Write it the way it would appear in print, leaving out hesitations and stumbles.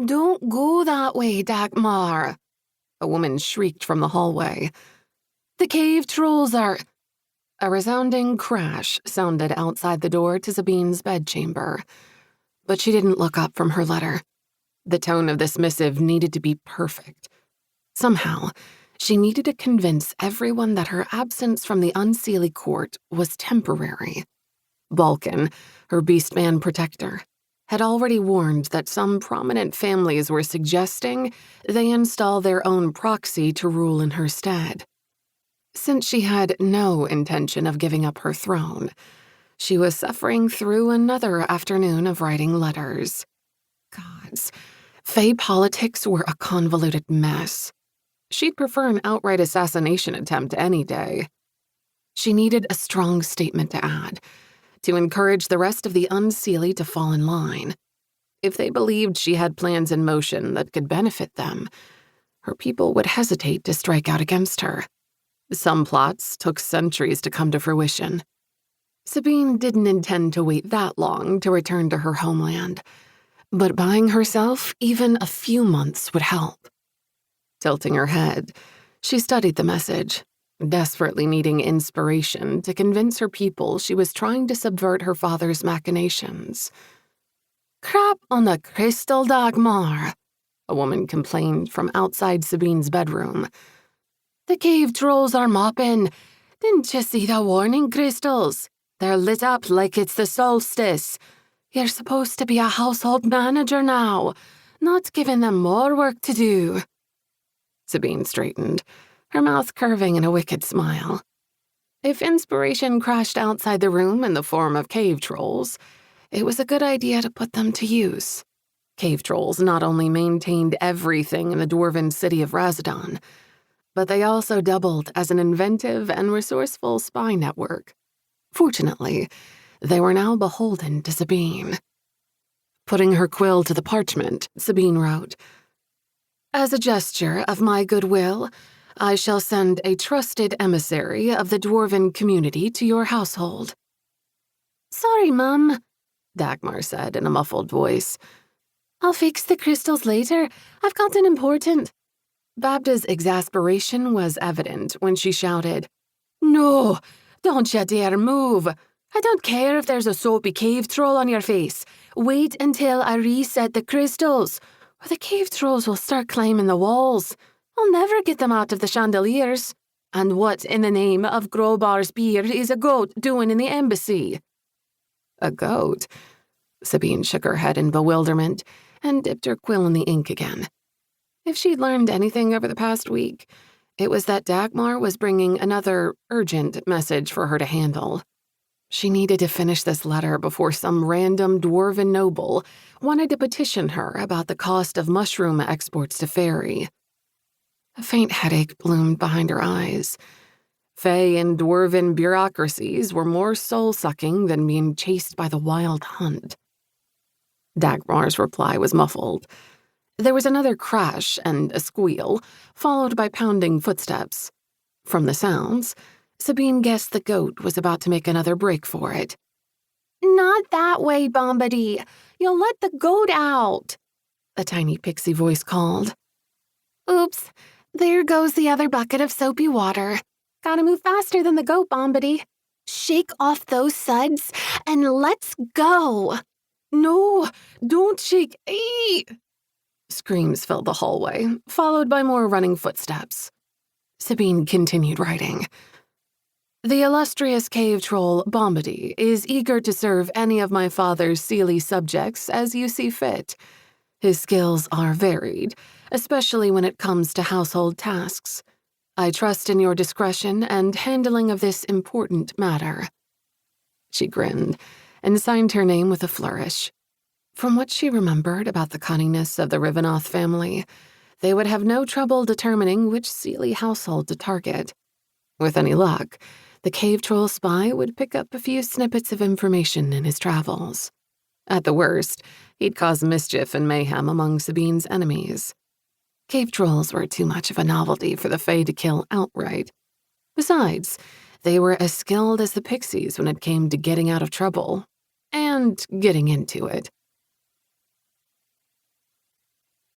Don't go that way, Dagmar, a woman shrieked from the hallway. The cave trolls are... A resounding crash sounded outside the door to Sabine's bedchamber, but she didn't look up from her letter. The tone of this missive needed to be perfect. Somehow, she needed to convince everyone that her absence from the Unseelie court was temporary. Vulcan, her beastman protector, had already warned that some prominent families were suggesting they install their own proxy to rule in her stead. Since she had no intention of giving up her throne, she was suffering through another afternoon of writing letters. Gods, Fae politics were a convoluted mess. She'd prefer an outright assassination attempt any day. She needed a strong statement to add, to encourage the rest of the Unseelie to fall in line. If they believed she had plans in motion that could benefit them, her people would hesitate to strike out against her. Some plots took centuries to come to fruition. Sabine didn't intend to wait that long to return to her homeland, but buying herself even a few months would help. Tilting her head, she studied the message, desperately needing inspiration to convince her people she was trying to subvert her father's machinations. "Crap on the crystal, Dagmar," a woman complained from outside Sabine's bedroom. "The cave trolls are mopping. Didn't you see the warning crystals? They're lit up like it's the solstice. You're supposed to be a household manager now, not giving them more work to do." Sabine straightened, her mouth curving in a wicked smile. If inspiration crashed outside the room in the form of cave trolls, it was a good idea to put them to use. Cave trolls not only maintained everything in the dwarven city of Razadon, but they also doubled as an inventive and resourceful spy network. Fortunately, they were now beholden to Sabine. Putting her quill to the parchment, Sabine wrote, "As a gesture of my goodwill, I shall send a trusted emissary of the dwarven community to your household." "Sorry, Mum," Dagmar said in a muffled voice. "I'll fix the crystals later. I've got an important..." Babda's exasperation was evident when she shouted, "No, don't you dare move. I don't care if there's a soapy cave troll on your face. Wait until I reset the crystals, or the cave trolls will start climbing the walls. I'll never get them out of the chandeliers. And what in the name of Grobar's beard is a goat doing in the embassy?" "A goat?" Sabine shook her head in bewilderment and dipped her quill in the ink again. If she'd learned anything over the past week, it was that Dagmar was bringing another urgent message for her to handle. She needed to finish this letter before some random dwarven noble wanted to petition her about the cost of mushroom exports to Fairy. A faint headache bloomed behind her eyes. Fae and dwarven bureaucracies were more soul-sucking than being chased by the wild hunt. Dagmar's reply was muffled. There was another crash and a squeal, followed by pounding footsteps. From the sounds, Sabine guessed the goat was about to make another break for it. "Not that way, Bombadil. You'll let the goat out," a tiny pixie voice called. "Oops, there goes the other bucket of soapy water. Gotta move faster than the goat, Bombadil. Shake off those suds and let's go." "No, don't shake. Eee!" Screams filled the hallway, followed by more running footsteps. Sabine continued writing. "The illustrious cave troll Bombadil is eager to serve any of my father's Seelie subjects as you see fit. His skills are varied, especially when it comes to household tasks. I trust in your discretion and handling of this important matter." She grinned and signed her name with a flourish. From what she remembered about the cunningness of the Rivenoth family, they would have no trouble determining which Seelie household to target. With any luck, the cave troll spy would pick up a few snippets of information in his travels. At the worst, he'd cause mischief and mayhem among Sabine's enemies. Cave trolls were too much of a novelty for the Fae to kill outright. Besides, they were as skilled as the pixies when it came to getting out of trouble. And getting into it.